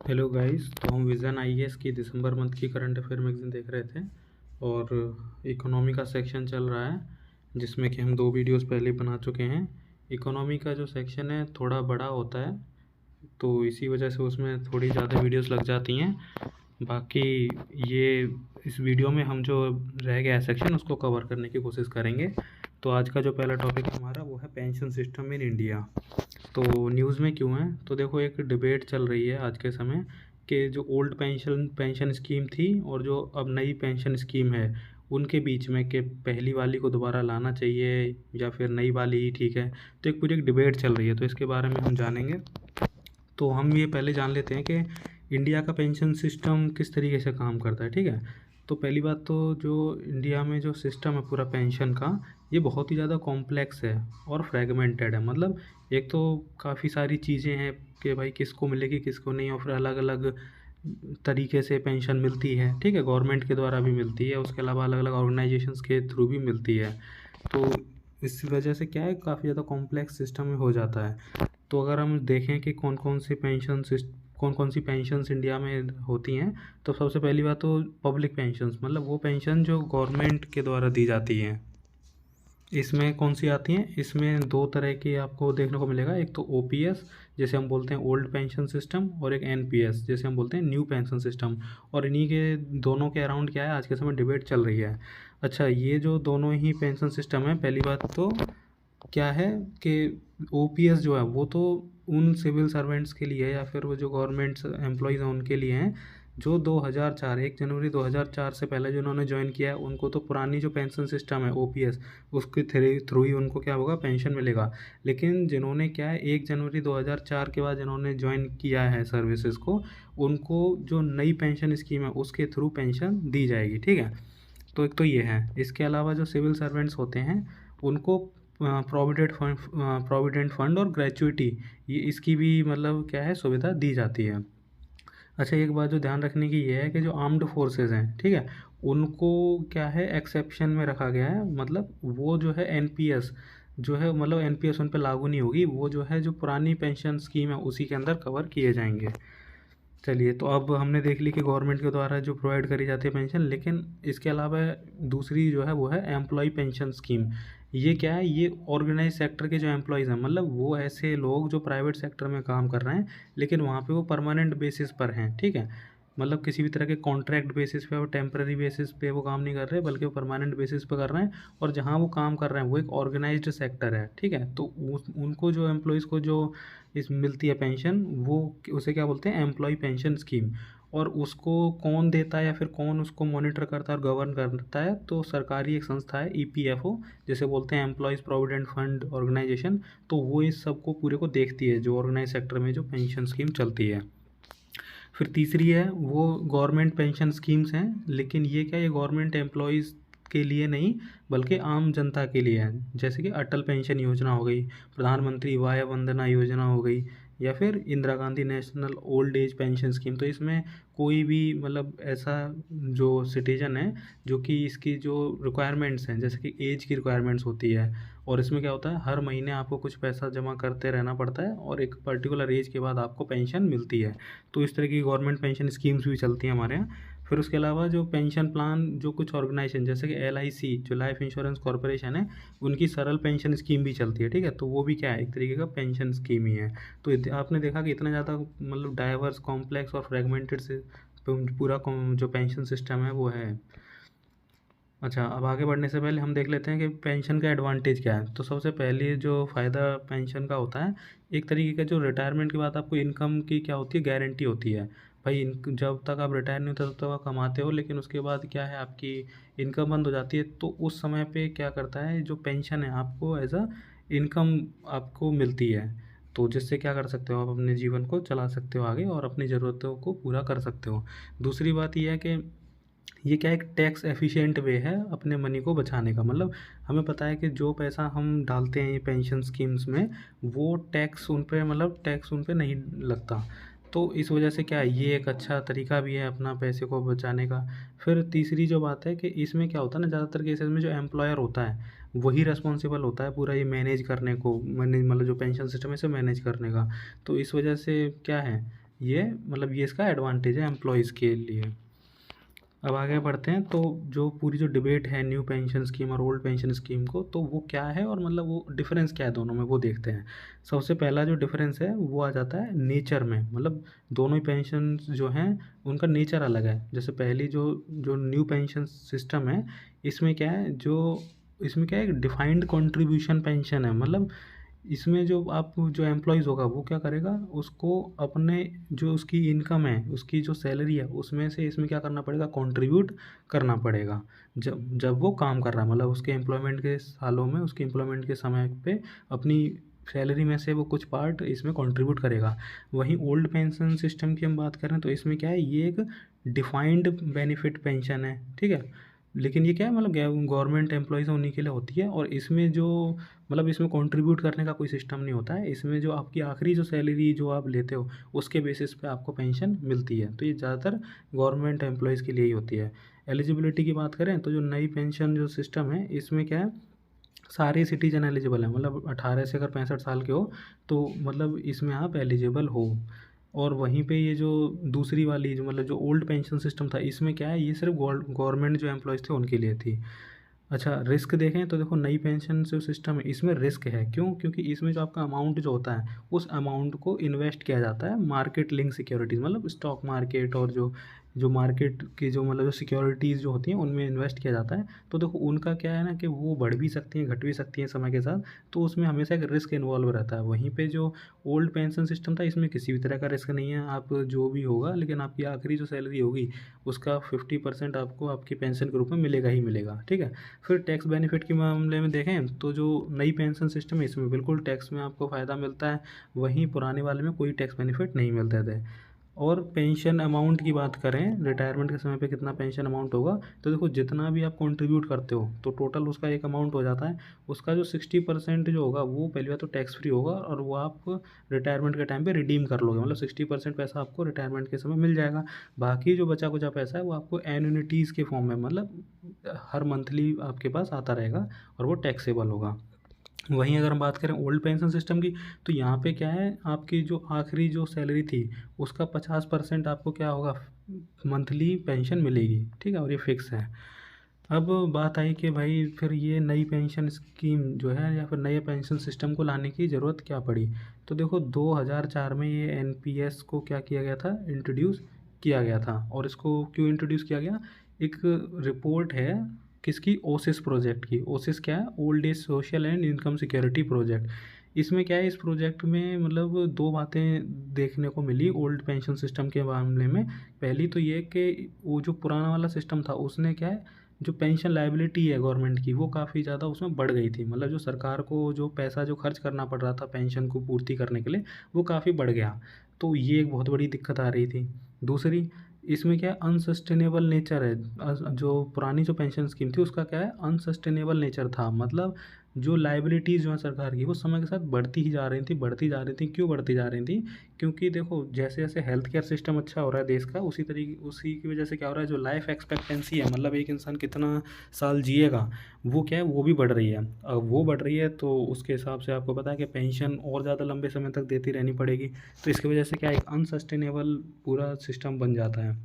Hello guys. तो हम vision IAS की दिसंबर मंथ की करंट अफेयर मैगज़ीन देख रहे थे और इकोनॉमी का सेक्शन चल रहा है जिसमें कि हम 2 वीडियोस पहले बना चुके हैं। इकोनॉमी का जो सेक्शन है थोड़ा बड़ा होता है, तो इसी वजह से उसमें थोड़ी ज़्यादा वीडियोस लग जाती हैं। बाकी ये इस वीडियो में हम जो रह गया सेक्शन उसको कवर करने की कोशिश करेंगे। तो आज का जो पहला टॉपिक हमारा वो है पेंशन सिस्टम इन इंडिया। तो न्यूज़ में क्यों है, तो देखो एक डिबेट चल रही है आज के समय कि जो ओल्ड पेंशन स्कीम थी और जो अब नई पेंशन स्कीम है उनके बीच में कि पहली वाली को दोबारा लाना चाहिए या फिर नई वाली ही ठीक है। तो एक पूरी एक डिबेट चल रही है, तो इसके बारे में हम जानेंगे। तो हम ये पहले जान लेते हैं कि इंडिया का पेंशन सिस्टम किस तरीके से काम करता है, ठीक है। तो पहली बात तो जो इंडिया में जो सिस्टम है पूरा पेंशन का, ये बहुत ही ज़्यादा कॉम्प्लेक्स है और फ्रेगमेंटेड है। मतलब एक तो काफ़ी सारी चीज़ें हैं कि भाई किसको मिलेगी किसको नहीं, और फिर अलग अलग तरीके से पेंशन मिलती है, ठीक है। गवर्नमेंट के द्वारा भी मिलती है, उसके अलावा अलग अलग ऑर्गेनाइजेशंस के थ्रू भी मिलती है। तो इस वजह से क्या है, काफ़ी ज़्यादा कॉम्प्लेक्स सिस्टम हो जाता है। तो अगर हम देखें कि कौन कौन सी पेंशन्स इंडिया में होती हैं, तो सबसे पहली बात तो पब्लिक पेंशन्स, मतलब वो पेंशन जो गवर्नमेंट के द्वारा दी जाती हैं। इसमें कौन सी आती हैं, इसमें 2 तरह की आपको देखने को मिलेगा। एक तो ओपीएस जैसे हम बोलते हैं ओल्ड पेंशन सिस्टम, और एक एनपीएस जैसे हम बोलते हैं न्यू पेंशन सिस्टम। और इन्हीं के दोनों के अराउंड क्या है आज के समय डिबेट चल रही है। अच्छा, ये जो दोनों ही पेंशन सिस्टम है, पहली बात तो क्या है कि ओपीएस जो है वो तो उन सिविल सर्वेंट्स के लिए है या फिर वो जो गवर्नमेंट एम्प्लॉयज़ हैं उनके लिए हैं जो 2004 1 जनवरी 2004 से पहले जिन्होंने ज्वाइन किया है। उनको तो पुरानी जो पेंशन सिस्टम है ओपीएस, उसके थ्रू ही उनको क्या होगा, पेंशन मिलेगा। लेकिन जिन्होंने क्या है 1 जनवरी 2004 के बाद जिन्होंने ज्वाइन किया है सर्विसेज को, उनको जो नई पेंशन स्कीम है उसके थ्रू पेंशन दी जाएगी, ठीक है। तो एक तो ये है। इसके अलावा जो सिविल सर्वेंट्स होते हैं उनको प्रोविडेंट फंड और ग्रेचुइटी, ये इसकी भी मतलब क्या है सुविधा दी जाती है। अच्छा, एक बात जो ध्यान रखने की ये है कि जो आर्म्ड फोर्सेस हैं, ठीक है, उनको क्या है एक्सेप्शन में रखा गया है। मतलब वो जो है एनपीएस जो है, मतलब एनपीएस उन पर लागू नहीं होगी। वो जो है जो पुरानी पेंशन स्कीम है उसी के अंदर कवर किए जाएंगे। चलिए, तो अब हमने देख ली कि गवर्नमेंट के द्वारा जो प्रोवाइड करी जाती है पेंशन, लेकिन इसके अलावा दूसरी जो है वो है एम्प्लॉय पेंशन स्कीम। ये क्या है, ये ऑर्गेनाइज सेक्टर के जो एम्प्लॉयज़ हैं, मतलब वो ऐसे लोग जो प्राइवेट सेक्टर में काम कर रहे हैं लेकिन वहाँ पे वो परमानेंट बेसिस पर हैं, ठीक है। मतलब किसी भी तरह के कॉन्ट्रैक्ट बेसिस पे और टेम्पररी बेसिस पे वो काम नहीं कर रहे, बल्कि वो परमानेंट बेसिस पे कर रहे हैं। और जहाँ वो काम कर रहे हैं वो एक ऑर्गेनाइज्ड सेक्टर है, ठीक है। तो उनको जो एम्प्लॉयज़ को जो इस मिलती है पेंशन, वो उसे क्या बोलते हैं, एम्प्लॉय पेंशन स्कीम। और उसको कौन देता है या फिर कौन उसको मॉनिटर करता है और गवर्न करता है, तो सरकारी एक संस्था है ईपीएफओ, जैसे बोलते हैं एम्प्लॉयज़ प्रोविडेंट फंड ऑर्गेनाइजेशन। तो वो इस सब को पूरे को देखती है जो ऑर्गेनाइज सेक्टर में जो पेंशन स्कीम चलती है। फिर तीसरी है वो गवर्नमेंट पेंशन स्कीम्स हैं, लेकिन ये क्या, ये गवर्नमेंट एम्प्लॉयज़ के लिए नहीं बल्कि आम जनता के लिए है। जैसे कि अटल पेंशन योजना हो गई, प्रधानमंत्री वाया वंदना योजना हो गई, या फिर Indira Gandhi national old age pension scheme. तो इसमें कोई भी मतलब ऐसा जो सिटीजन है जो कि इसकी जो रिक्वायरमेंट्स हैं, जैसे कि एज की रिक्वायरमेंट्स होती है, और इसमें क्या होता है हर महीने आपको कुछ पैसा जमा करते रहना पड़ता है और एक पर्टिकुलर एज के बाद आपको पेंशन मिलती है। तो इस तरह की गवर्नमेंट पेंशन स्कीम्स भी चलती हैं हमारे यहाँ। फिर उसके अलावा जो पेंशन प्लान जो कुछ ऑर्गेनाइजेशन जैसे कि एलआईसी जो लाइफ इंश्योरेंस कॉरपोरेशन है, उनकी सरल पेंशन स्कीम भी चलती है, ठीक है। तो वो भी क्या है, एक तरीके का पेंशन स्कीम ही है। तो आपने देखा कि इतना ज़्यादा मतलब डाइवर्स कॉम्प्लेक्स और फ्रेगमेंटेड से पूरा जो पेंशन सिस्टम है वो है। अच्छा, अब आगे बढ़ने से पहले हम देख लेते हैं कि पेंशन का एडवांटेज क्या है। तो सबसे पहले जो फ़ायदा पेंशन का होता है, एक तरीके का जो रिटायरमेंट के बाद आपको इनकम की क्या होती है, गारंटी होती है। भाई जब तक आप रिटायर नहीं होते तब तक आप कमाते हो, लेकिन उसके बाद क्या है आपकी इनकम बंद हो जाती है। तो उस समय पे क्या करता है, जो पेंशन है आपको एज अ इनकम आपको मिलती है। तो जिससे क्या कर सकते हो, आप अपने जीवन को चला सकते हो आगे और अपनी ज़रूरतों को पूरा कर सकते हो। दूसरी बात यह है कि ये क्या एक टैक्स एफिशिएंट वे है अपने मनी को बचाने का। मतलब हमें पता है कि जो पैसा हम डालते हैं ये पेंशन स्कीम्स में, वो टैक्स उन पे मतलब टैक्स उन पे नहीं लगता। तो इस वजह से क्या है, ये एक अच्छा तरीका भी है अपना पैसे को बचाने का। फिर तीसरी जो बात है कि इसमें क्या होता है ना, ज़्यादातर केसेस में जो एम्प्लॉयर होता है वही रिस्पॉन्सिबल होता है पूरा ये मैनेज करने को, मैनेज मतलब जो पेंशन सिस्टम है इसे मैनेज करने का। तो इस वजह से क्या है ये मतलब ये इसका एडवांटेज है एम्प्लॉयज़ के लिए। अब आगे बढ़ते हैं, तो जो पूरी जो डिबेट है न्यू पेंशन स्कीम और ओल्ड पेंशन स्कीम को, तो वो क्या है और मतलब वो डिफरेंस क्या है दोनों में, वो देखते हैं। सबसे पहला जो डिफरेंस है वो आ जाता है नेचर में, मतलब दोनों ही पेंशन जो हैं उनका नेचर अलग है। जैसे पहली जो जो न्यू पेंशन सिस्टम है, इसमें क्या है, इसमें क्या है, डिफाइंड कंट्रीब्यूशन पेंशन है। मतलब इसमें जो आप जो एम्प्लॉइज़ होगा वो क्या करेगा, उसको अपने जो उसकी इनकम है, उसकी जो सैलरी है, उसमें से इसमें क्या करना पड़ेगा, कंट्रीब्यूट करना पड़ेगा। जब जब वो काम कर रहा है, मतलब उसके एम्प्लॉयमेंट के सालों में, उसके एम्प्लॉयमेंट के समय पे अपनी सैलरी में से वो कुछ पार्ट इसमें कंट्रीब्यूट करेगा। वहीं ओल्ड पेंशन सिस्टम की हम बात करें तो इसमें क्या है, ये एक डिफाइंड बेनिफिट पेंशन है, ठीक है। लेकिन ये क्या है, मतलब गवर्नमेंट एम्प्लॉयज़ उन्हीं के लिए होती है, और इसमें जो मतलब इसमें कंट्रीब्यूट करने का कोई सिस्टम नहीं होता है। इसमें जो आपकी आखिरी जो सैलरी जो आप लेते हो उसके बेसिस पे आपको पेंशन मिलती है। तो ये ज़्यादातर गवर्नमेंट एम्प्लॉयज़ के लिए ही होती है। एलिजिबिलिटी की बात करें तो जो नई पेंशन जो सिस्टम है इसमें क्या है, सारे सिटीजन एलिजिबल हैं। मतलब 18 से अगर 65 साल के हो तो मतलब इसमें आप एलिजिबल हो। और वहीं पे ये जो दूसरी वाली जो मतलब जो ओल्ड पेंशन सिस्टम था, इसमें क्या है, ये सिर्फ गवर्नमेंट जो एम्प्लॉयज़ थे उनके लिए थी। अच्छा, रिस्क देखें तो देखो नई पेंशन जो सिस्टम है इसमें रिस्क है। क्यों? क्योंकि इसमें जो आपका अमाउंट जो होता है उस अमाउंट को इन्वेस्ट किया जाता है मार्केट लिंक सिक्योरिटीज़, मतलब स्टॉक मार्केट और जो जो मार्केट की जो मतलब जो सिक्योरिटीज़ जो होती हैं उनमें इन्वेस्ट किया जाता है। तो देखो उनका क्या है ना कि वो बढ़ भी सकती हैं, घट भी सकती हैं समय के साथ, तो उसमें हमेशा एक रिस्क इन्वॉल्व रहता है। वहीं पे जो ओल्ड पेंशन सिस्टम था इसमें किसी भी तरह का रिस्क नहीं है। आप जो भी होगा, लेकिन आपकी आखिरी जो सैलरी होगी उसका 50% आपको आपकी पेंशन के रूप में मिलेगा ही मिलेगा, ठीक है। फिर टैक्स बेनिफिट के मामले में देखें तो जो नई पेंशन सिस्टम है इसमें बिल्कुल टैक्स में आपको फ़ायदा मिलता है। वहीं पुराने वाले में कोई टैक्स बेनिफिट नहीं मिलते थे। और पेंशन अमाउंट की बात करें, रिटायरमेंट के समय पे कितना पेंशन अमाउंट होगा, तो देखो जितना भी आप कंट्रीब्यूट करते हो तो टोटल उसका एक अमाउंट हो जाता है। उसका जो 60% जो होगा वो पहली बात तो टैक्स फ्री होगा, और वो आप रिटायरमेंट के टाइम पे रिडीम कर लोगे, मतलब 60% पैसा आपको रिटायरमेंट के समय मिल जाएगा। बाकी जो बचा कुचा पैसा है वो आपको एन्युनिटीज़ के फॉर्म में, मतलब हर मंथली आपके पास आता रहेगा और वो टैक्सेबल होगा। वहीं अगर हम बात करें ओल्ड पेंशन सिस्टम की, तो यहाँ पे क्या है, आपकी जो आखिरी जो सैलरी थी उसका 50% आपको क्या होगा, मंथली पेंशन मिलेगी, ठीक है, और ये फिक्स है। अब बात आई कि भाई फिर ये नई पेंशन स्कीम जो है या फिर नए पेंशन सिस्टम को लाने की ज़रूरत क्या पड़ी। तो देखो 2004 में ये एनपीएस को क्या किया गया था, इंट्रोड्यूस किया गया था। और इसको क्यों इंट्रोड्यूस किया गया, एक रिपोर्ट है किसकी, ओसिस प्रोजेक्ट की। ओसिस क्या है, old age social and income security project. इसमें क्या है, इस प्रोजेक्ट में मतलब दो बातें देखने को मिली ओल्ड पेंशन सिस्टम के मामले में। पहली तो ये कि वो जो पुराना वाला सिस्टम था उसने क्या है, जो पेंशन लायबिलिटी है गवर्नमेंट की वो काफ़ी ज़्यादा उसमें बढ़ गई थी। मतलब जो सरकार को जो पैसा जो खर्च करना पड़ रहा था पेंशन को पूर्ति करने के लिए, वो काफ़ी बढ़ गया। तो ये एक बहुत बड़ी दिक्कत आ रही थी। दूसरी, इसमें क्या है, अनसस्टेनेबल नेचर है। जो पुरानी जो पेंशन स्कीम थी उसका क्या है, अनसस्टेनेबल नेचर था। मतलब जो लायबिलिटीज़ जो हैं सरकार की वो समय के साथ बढ़ती ही जा रही थी, बढ़ती जा रही थी। क्यों बढ़ती जा रही थी, क्योंकि देखो जैसे जैसे हेल्थ केयर सिस्टम अच्छा हो रहा है देश का, उसी की वजह से क्या हो रहा है, जो लाइफ एक्सपेक्टेंसी है, मतलब एक इंसान कितना साल जिएगा, वो क्या है, वो भी बढ़ रही है। अब वो बढ़ रही है तो उसके हिसाब से आपको पता है कि पेंशन और ज़्यादा लंबे समय तक देती रहनी पड़ेगी। तो इसकी वजह से क्या है, एक अनसस्टेनेबल पूरा सिस्टम बन जाता है।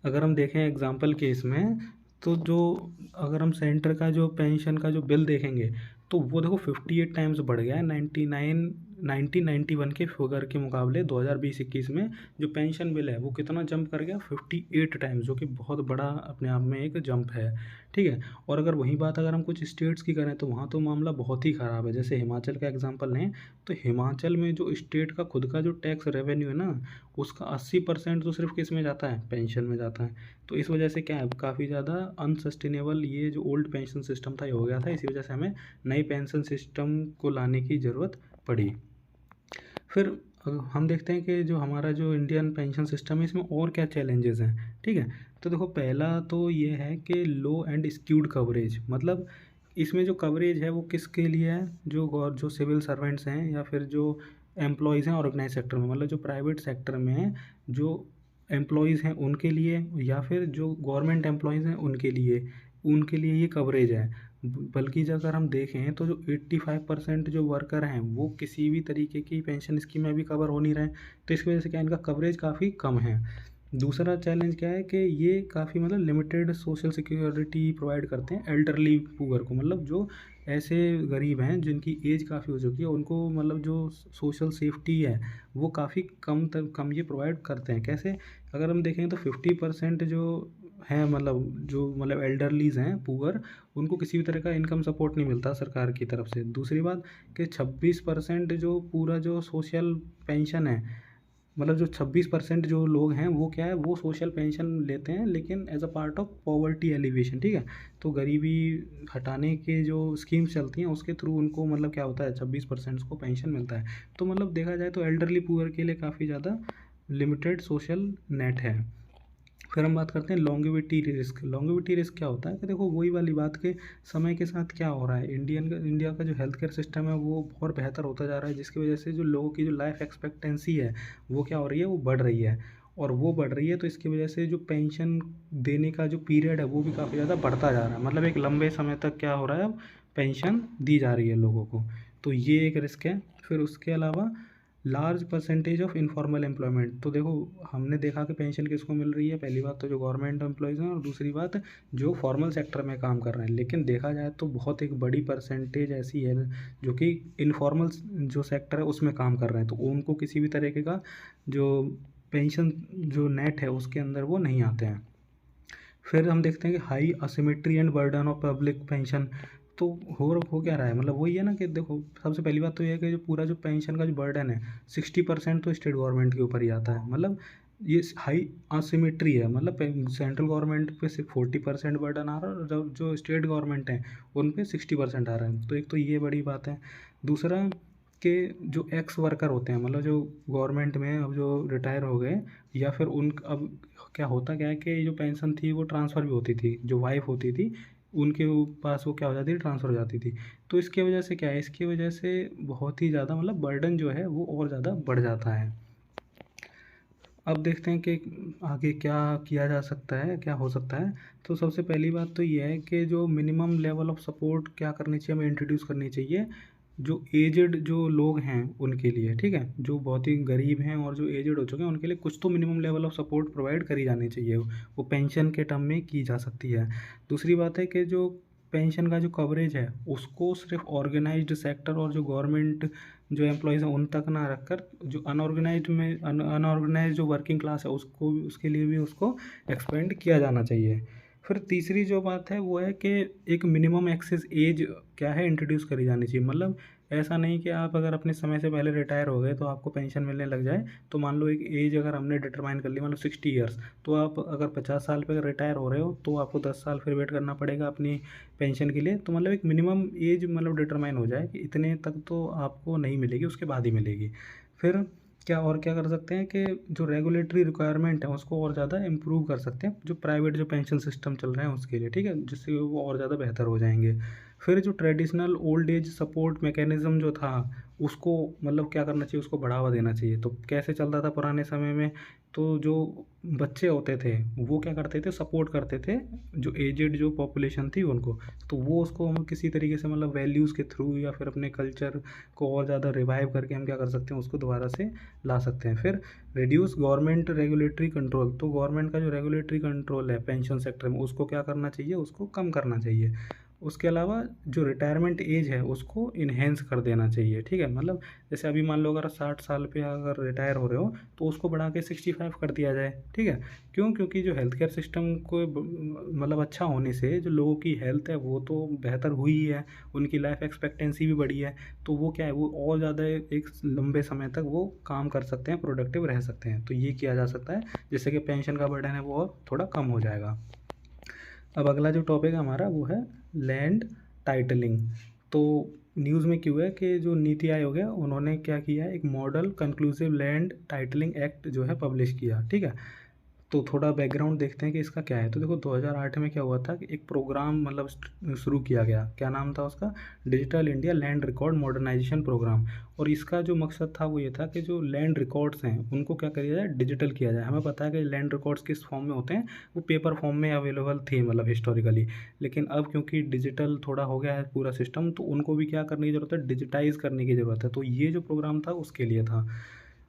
अगर हम देखें एग्जाम्पल केस में, तो जो अगर हम सेंटर का जो पेंशन का जो बिल देखेंगे तो वो देखो 58 टाइम्स बढ़ गया है। 1991 के फिगर के मुकाबले 2020-21 में जो पेंशन बिल है वो कितना जंप कर गया, 58 टाइम्स, जो कि बहुत बड़ा अपने आप में एक जंप है, ठीक है। और अगर वही बात अगर हम कुछ स्टेट्स की करें तो वहाँ तो मामला बहुत ही ख़राब है। जैसे हिमाचल का एग्जाम्पल लें तो हिमाचल में जो स्टेट का खुद का जो टैक्स रेवेन्यू है ना, उसका 80% तो सिर्फ किस में जाता है, पेंशन में जाता है। तो इस वजह से क्या है, काफ़ी ज़्यादा अनसस्टेनेबल ये जो ओल्ड पेंशन सिस्टम था ये हो गया था। इसी वजह से हमें नई पेंशन सिस्टम को लाने की ज़रूरत पड़ी। फिर हम देखते हैं कि जो हमारा जो इंडियन पेंशन सिस्टम है इसमें और क्या चैलेंजेस हैं, ठीक है। तो देखो पहला तो ये है कि लो एंड स्क्यूड कवरेज। मतलब इसमें जो कवरेज है वो किसके लिए है, जो सिविल सर्वेंट्स हैं या फिर जो एम्प्लॉयज़ हैं ऑर्गेनाइज सेक्टर में, मतलब जो प्राइवेट सेक्टर में हैं, जो एम्प्लॉयज़ हैं उनके लिए, या फिर जो गवर्नमेंट एम्प्लॉयज़ हैं उनके लिए ये कवरेज है। बल्कि जो अगर हम देखें तो जो 85% जो वर्कर हैं वो किसी भी तरीके की पेंशन स्कीम में भी कवर हो नहीं रहे हैं। तो इसकी वजह से क्या, इनका कवरेज काफ़ी कम है। दूसरा चैलेंज क्या है कि ये काफ़ी मतलब लिमिटेड सोशल सिक्योरिटी प्रोवाइड करते हैं एल्डरली पुअर को, मतलब जो ऐसे गरीब हैं जिनकी एज काफ़ी हो चुकी है, उनको मतलब जो सोशल सेफ्टी है वो काफ़ी कम ये प्रोवाइड करते हैं। कैसे, अगर हम देखें तो 50% जो हैं, मतलब एल्डरलीज हैं पुअर, उनको किसी भी तरह का इनकम सपोर्ट नहीं मिलता सरकार की तरफ से। दूसरी बात कि 26% जो पूरा जो सोशल पेंशन है, मतलब जो 26% जो लोग हैं वो क्या है, वो सोशल पेंशन लेते हैं लेकिन as a part of poverty alleviation, ठीक है। तो गरीबी हटाने के जो स्कीम्स चलती हैं उसके थ्रू उनको मतलब क्या होता है, 26% को पेंशन मिलता है। तो मतलब देखा जाए तो एल्डरली पुअर के लिए काफ़ी ज़्यादा लिमिटेड सोशल नेट है। फिर हम बात करते हैं लॉन्गेविटी रिस्क। लॉन्गेविटी रिस्क क्या होता है कि देखो वही वाली बात के समय के साथ क्या हो रहा है, इंडिया का जो हेल्थ केयर सिस्टम है वो बहुत बेहतर होता जा रहा है, जिसकी वजह से जो लोगों की जो लाइफ एक्सपेक्टेंसी है वो क्या हो रही है, वो बढ़ रही है। और वो बढ़ रही है तो इसकी वजह से जो पेंशन देने का जो पीरियड है वो भी काफ़ी ज़्यादा बढ़ता जा रहा है, मतलब एक लंबे समय तक क्या हो रहा है, अब पेंशन दी जा रही है लोगों को। तो ये एक रिस्क है। फिर उसके अलावा large percentage of informal employment. तो देखो हमने देखा कि पेंशन किसको मिल रही है, पहली बात तो जो गवर्नमेंट एम्प्लॉयज़ हैं, और दूसरी बात जो फॉर्मल सेक्टर में काम कर रहे हैं। लेकिन देखा जाए तो बहुत एक बड़ी परसेंटेज ऐसी है जो कि इनफॉर्मल जो सेक्टर है उसमें काम कर रहे हैं, तो उनको किसी भी तरीके का जो पेंशन जो नेट है उसके अंदर वो नहीं आते हैं। फिर हम देखते हैं कि high asymmetry and burden of public pension. तो हो क्या रहा है, मतलब वही है ना कि देखो सबसे पहली बात तो ये है कि जो पूरा जो पेंशन का जो बर्डन है 60% तो स्टेट गवर्नमेंट के ऊपर ही आता है। मतलब ये हाई असिमेट्री है, मतलब सेंट्रल गवर्नमेंट पे सिर्फ 40% बर्डन आ रहा है और जो स्टेट गवर्नमेंट है उन पे 60% आ रहा है। तो एक तो ये बड़ी बात है। दूसरा कि जो एक्स वर्कर होते हैं, मतलब जो गवर्नमेंट में अब जो रिटायर हो गए, या फिर उन अब क्या है कि जो पेंशन थी वो ट्रांसफ़र भी होती थी, जो वाइफ होती थी उनके पास वो क्या हो जाती थी, ट्रांसफ़र हो जाती थी। तो इसकी वजह से क्या है, इसकी वजह से बहुत ही ज़्यादा मतलब बर्डन जो है वो और ज़्यादा बढ़ जाता है। अब देखते हैं कि आगे क्या किया जा सकता है, क्या हो सकता है। तो सबसे पहली बात तो ये है कि जो मिनिमम लेवल ऑफ सपोर्ट क्या करनी चाहिए, हमें इंट्रोड्यूस करनी चाहिए जो एजेड जो लोग हैं उनके लिए, ठीक है, जो बहुत ही गरीब हैं और जो एजेड हो चुके हैं उनके लिए कुछ तो minimum level of support provide करी जानी चाहिए, वो पेंशन के टर्म में की जा सकती है। दूसरी बात है कि जो पेंशन का जो कवरेज है उसको सिर्फ ऑर्गेनाइज्ड सेक्टर और जो गवर्नमेंट जो एम्प्लॉयज़ हैं उन तक ना रखकर जो अनऑर्गेनाइज्ड जो वर्किंग क्लास है उसको उसके लिए भी उसको एक्सपेंड किया जाना चाहिए। फिर तीसरी जो बात है वो है कि एक मिनिमम एक्सेस एज क्या है, इंट्रोड्यूस करी जानी चाहिए। मतलब ऐसा नहीं कि आप अगर अपने समय से पहले रिटायर हो गए तो आपको पेंशन मिलने लग जाए। तो मान लो एक एज अगर हमने डिटरमाइन कर ली, मतलब 60 ईयर्स, तो आप अगर 50 साल पे रिटायर हो रहे हो तो आपको 10 साल फिर वेट करना पड़ेगा अपनी पेंशन के लिए। तो मतलब एक मिनिमम एज मतलब डिटरमाइन हो जाए कि इतने तक तो आपको नहीं मिलेगी, उसके बाद ही मिलेगी। फिर क्या कर सकते हैं कि जो रेगुलेटरी रिक्वायरमेंट है उसको और ज़्यादा इम्प्रूव कर सकते हैं जो प्राइवेट जो पेंशन सिस्टम चल रहे हैं उसके लिए, ठीक है, जिससे वो और ज़्यादा बेहतर हो जाएंगे। फिर जो traditional old age support mechanism जो था उसको मतलब क्या करना चाहिए, उसको बढ़ावा देना चाहिए। तो कैसे चलता था पुराने समय में, तो जो बच्चे होते थे वो क्या करते थे, सपोर्ट करते थे जो एजेड जो पॉपुलेशन थी उनको। तो वो उसको हम किसी तरीके से मतलब वैल्यूज़ के थ्रू या फिर अपने कल्चर को और ज़्यादा रिवाइव करके हम क्या कर सकते हैं, उसको दोबारा से ला सकते हैं। फिर रिड्यूस गवर्नमेंट रेगुलेटरी कंट्रोल। तो गवर्नमेंट का जो रेगुलेटरी कंट्रोल है पेंशन सेक्टर में उसको क्या करना चाहिए, उसको कम करना चाहिए। उसके अलावा जो रिटायरमेंट एज है उसको इन्हेंस कर देना चाहिए, ठीक है। मतलब जैसे अभी मान लो अगर 60 साल पे अगर रिटायर हो रहे हो तो उसको बढ़ा के 65 कर दिया जाए, ठीक है। क्यों, क्योंकि जो हेल्थ केयर सिस्टम को मतलब अच्छा होने से जो लोगों की हेल्थ है वो तो बेहतर हुई ही है, उनकी लाइफ एक्सपेक्टेंसी भी बढ़ी है। तो वो क्या है, वो और ज़्यादा एक लंबे समय तक वो काम कर सकते हैं, प्रोडक्टिव रह सकते हैं। तो ये किया जा सकता है जिससे कि पेंशन का बर्डन है वो और थोड़ा कम हो जाएगा। अब अगला जो टॉपिक है हमारा वो है लैंड टाइटलिंग। तो न्यूज़ में क्यों है कि जो नीति आयोग है उन्होंने क्या किया है, एक model conclusive land titling act जो है पब्लिश किया, ठीक है। तो थोड़ा बैकग्राउंड देखते हैं कि इसका क्या है। तो देखो 2008 में क्या हुआ था कि एक प्रोग्राम मतलब शुरू किया गया। क्या नाम था उसका? Digital India land record modernization program. और इसका जो मकसद था वो ये था कि जो लैंड रिकॉर्ड्स हैं उनको क्या किया जाए, डिजिटल किया जाए। हमें पता है कि लैंड रिकॉर्ड्स किस फॉर्म में होते हैं, वो पेपर फॉर्म में अवेलेबल थे मतलब हिस्टोरिकली। लेकिन अब क्योंकि डिजिटल थोड़ा हो गया है पूरा सिस्टम, तो उनको भी क्या करने की ज़रूरत है, डिजिटाइज़ करने की ज़रूरत है। तो ये जो प्रोग्राम था उसके लिए था।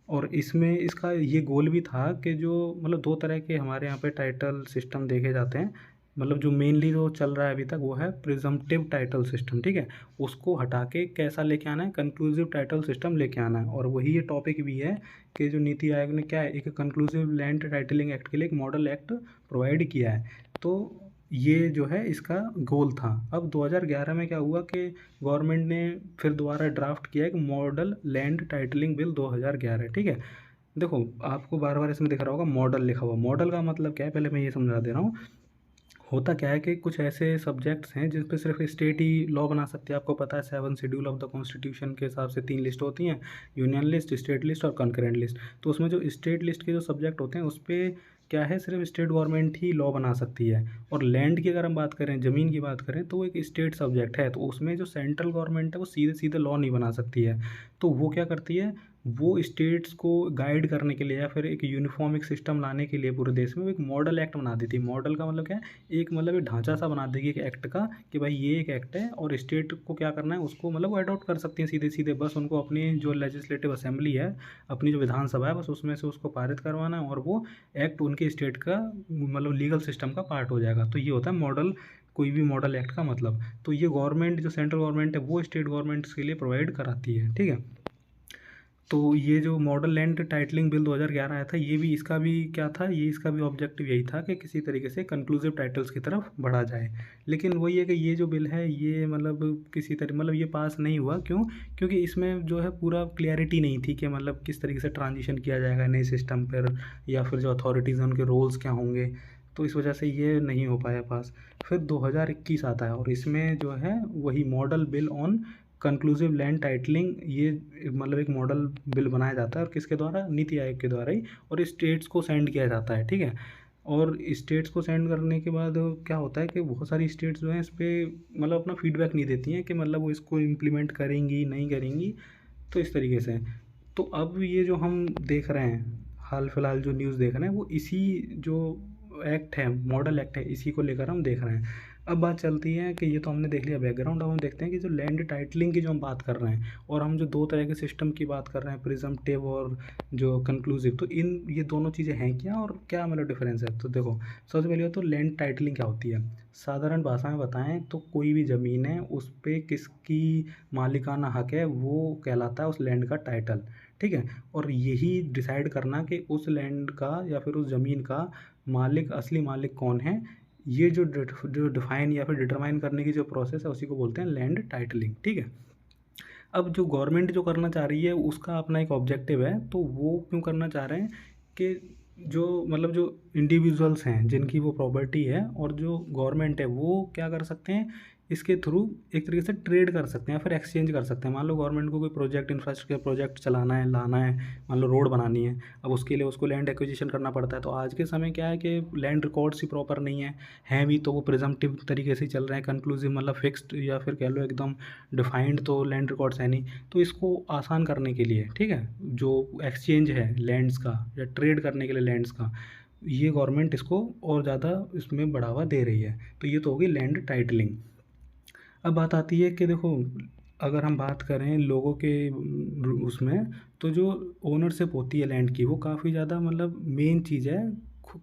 और इसमें इसका ये गोल भी था कि जो मतलब दो तरह के हमारे यहाँ पे टाइटल सिस्टम देखे जाते हैं। मतलब जो मेनली जो चल रहा है अभी तक वो है प्रिजम्पटिव टाइटल सिस्टम, ठीक है। उसको हटा के कैसा लेके आना है, कंक्लूसिव टाइटल सिस्टम लेके आना है। और वही ये टॉपिक भी है कि जो नीति आयोग ने क्या है, एक कंक्लूसिव लैंड टाइटलिंग एक्ट के लिए एक मॉडल एक्ट प्रोवाइड किया है। तो ये जो है इसका गोल था। अब 2011 में क्या हुआ कि गवर्नमेंट ने फिर दोबारा ड्राफ्ट किया एक मॉडल लैंड टाइटलिंग बिल 2011, ठीक है। देखो आपको बार बार इसमें दिख रहा होगा मॉडल लिखा हुआ। मॉडल का मतलब क्या है, पहले मैं ये समझा दे रहा हूँ। होता क्या है कि कुछ ऐसे सब्जेक्ट्स हैं जिन पे सिर्फ स्टेट ही लॉ बना सकती है। आपको पता है 7 शेड्यूल ऑफ द कॉन्स्टिट्यूशन के हिसाब से 3 लिस्ट होती हैं, यूनियन लिस्ट, स्टेट लिस्ट और कंकरेंट लिस्ट। तो उसमें जो स्टेट लिस्ट के जो सब्जेक्ट होते हैं उस पर क्या है, सिर्फ स्टेट गवर्नमेंट ही लॉ बना सकती है। और लैंड की अगर हम बात करें, ज़मीन की बात करें, तो वो एक स्टेट सब्जेक्ट है। तो उसमें जो सेंट्रल गवर्नमेंट है वो सीधे सीधे लॉ नहीं बना सकती है। तो वो क्या करती है, वो स्टेट्स को गाइड करने के लिए या फिर एक यूनिफॉर्मिक सिस्टम लाने के लिए पूरे देश में वो एक मॉडल एक्ट बना देती है। मॉडल का मतलब क्या है, एक मतलब एक ढांचा सा बना देगी एक एक्ट का कि भाई ये एक एक्ट है और स्टेट को क्या करना है उसको मतलब वो अडॉप्ट कर सकती हैं सीधे सीधे। बस उनको अपनी जो लेजिस्लेटिव असेंबली है, अपनी जो विधानसभा है, बस उसमें से उसको पारित करवाना है और वो एक्ट उनके स्टेट का मतलब लीगल सिस्टम का पार्ट हो जाएगा। तो ये होता है मॉडल, कोई भी मॉडल एक्ट का मतलब। तो ये गवर्नमेंट जो सेंट्रल गवर्नमेंट है वो स्टेट गवर्नमेंट्स के लिए प्रोवाइड कराती है, ठीक है। तो ये जो मॉडल लैंड टाइटलिंग बिल 2011 आया था, ये भी इसका भी क्या था, ये इसका भी ऑब्जेक्टिव यही था कि किसी तरीके से कंक्लूसिव टाइटल्स की तरफ बढ़ा जाए। लेकिन वही है कि ये जो बिल है ये मतलब किसी तरह मतलब ये पास नहीं हुआ। क्यों? क्योंकि इसमें जो है पूरा क्लियरिटी नहीं थी कि मतलब किस तरीके से ट्रांजिशन किया जाएगा नए सिस्टम पर, या फिर जो अथॉरिटीज़ हैं उनके रोल्स क्या होंगे। तो इस वजह से ये नहीं हो पाया पास। फिर 2021 आता है और इसमें जो है वही model bill on conclusive land titling, ये मतलब एक मॉडल बिल बनाया जाता है और किसके द्वारा, नीति आयोग के द्वारा ही। और स्टेट्स को सेंड किया जाता है, ठीक है। और स्टेट्स को सेंड करने के बाद क्या होता है कि बहुत सारी स्टेट्स जो हैं इस पर मतलब अपना फीडबैक नहीं देती हैं कि मतलब वो इसको इम्प्लीमेंट करेंगी नहीं करेंगी। तो इस तरीके से तो अब ये जो हम देख रहे हैं, हाल फिलहाल जो न्यूज़ देख रहे हैं, वो इसी जो एक्ट है, मॉडल एक्ट है, इसी को लेकर हम देख रहे हैं। अब बात चलती है कि ये तो हमने देख लिया बैकग्राउंड। अब हम देखते हैं कि जो लैंड टाइटलिंग की जो हम बात कर रहे हैं और हम जो दो तरह के सिस्टम की बात कर रहे हैं, प्रिजम्पटिव और जो कंक्लूसिव, तो इन ये दोनों चीज़ें हैं क्या और क्या मतलब डिफरेंस है। तो देखो सबसे पहले तो लैंड टाइटलिंग क्या होती है। साधारण भाषा में बताएं तो कोई भी ज़मीन है उस पर किसकी मालिकाना हक है वो कहलाता है उस लैंड का टाइटल, ठीक है। और यही डिसाइड करना कि उस लैंड का या फिर उस ज़मीन का मालिक, असली मालिक कौन है, ये जो डिफाइन या फिर डिटरमाइन करने की जो प्रोसेस है उसी को बोलते हैं लैंड टाइटलिंग, ठीक है। अब जो गवर्नमेंट जो करना चाह रही है उसका अपना एक ऑब्जेक्टिव है। तो वो क्यों करना चाह रहे हैं कि जो मतलब जो इंडिविजुअल्स हैं जिनकी वो प्रॉपर्टी है और जो गवर्नमेंट है वो क्या कर सकते हैं, इसके थ्रू एक तरीके से ट्रेड कर सकते हैं या फिर एक्सचेंज कर सकते हैं। मान लो गवर्नमेंट को कोई प्रोजेक्ट, इंफ्रास्ट्रक्चर प्रोजेक्ट चलाना है, लाना है, मान लो रोड बनानी है। अब उसके लिए उसको लैंड एक्विजिशन करना पड़ता है। तो आज के समय क्या है कि लैंड रिकॉर्ड्स ही प्रॉपर नहीं है, हैं भी तो वो प्रिजम्पटिव तरीके से चल रहे हैं, कंक्लूसिव मतलब फिक्स्ड या फिर कह लो एकदम डिफाइंड तो लैंड रिकॉर्ड्स है नहीं। तो इसको आसान करने के लिए, ठीक है, जो एक्सचेंज है लैंड्स का या ट्रेड करने के लिए लैंड्स का, ये गवर्नमेंट इसको और ज़्यादा इसमें बढ़ावा दे रही है। तो ये तो होगी लैंड टाइटलिंग। अब बात आती है कि देखो अगर हम बात करें लोगों के उसमें, तो जो ओनरशिप होती है लैंड की वो काफ़ी ज़्यादा मतलब मेन चीज़ है